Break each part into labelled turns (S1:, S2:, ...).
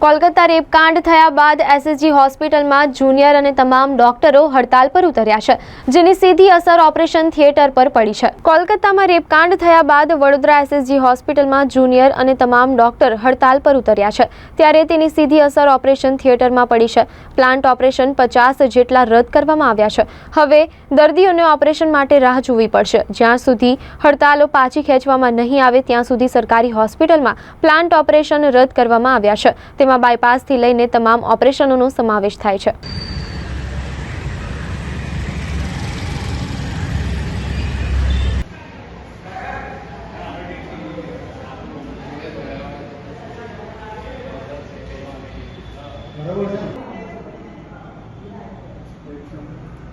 S1: કોલકાતા રેપકાંડ થયા બાદ એસએસજી હોસ્પિટલમાં જુનિયર અને તમામ ડોક્ટરો હડતાલ પર ઉતર્યા છે, જેની સીધી અસર ઓપરેશન થિયેટર પર પડી છે। કોલકાતામાં રેપકાંડ થયા બાદ વડોદરા એસએસજી હોસ્પિટલમાં જુનિયર અને તમામ ડોક્ટર હડતાલ પર ઉતર્યા છે, ત્યારે તેની સીધી અસર ઓપરેશન થિયેટરમાં પડી છે। પ્લાન્ટ ઓપરેશન 50 જેટલા રદ કરવામાં આવ્યા છે। હવે દર્દીઓને ઓપરેશન માટે રાહ જોવી પડશે। જ્યાં સુધી હડતાલો પાછી ખેંચવામાં નહીં આવે ત્યાં સુધી સરકારી હોસ્પિટલમાં પ્લાન્ટ ઓપરેશન રદ કરવામાં આવ્યા છે। તેમાં બાયપાસથી લઈને તમામ ઓપરેશનોનો સમાવેશ થાય છે।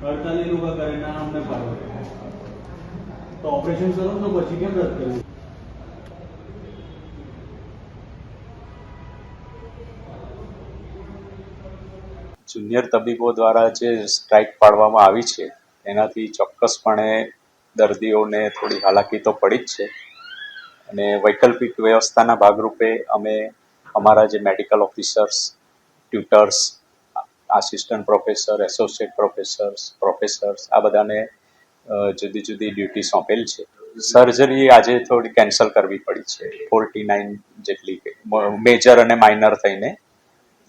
S2: हड़ताली लोग करे ना हमने पारो तो ऑपरेशन करो तो પછી કેમ રદ કર્યું?
S3: જુનિયર તબીબો દ્વારા જે સ્ટ્રાઇક પાડવામાં આવી છે એનાથી ચોક્કસપણે દર્દીઓને થોડી હાલાકી તો પડી જ છે અને વૈકલ્પિક વ્યવસ્થાના ભાગરૂપે અમે અમારા જે medical officers, tutors, assistant professor, associate professors આ બધાને જુદી જુદી ડ્યુટી સોંપેલ છે। સર્જરી આજે થોડી કેન્સલ કરવી પડી છે, 49 જેટલી મેજર અને માઇનર થઈને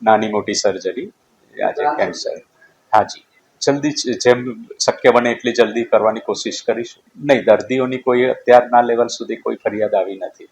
S3: નાની મોટી સર્જરી આજે કેન્સલ। હાજી, જલ્દી જેમ શક્ય બને એટલી જલ્દી કરવાની કોશિશ કરીશું। નહીં, દર્દીઓની કોઈ અત્યારના લેવલ સુધી કોઈ ફરિયાદ આવી નથી।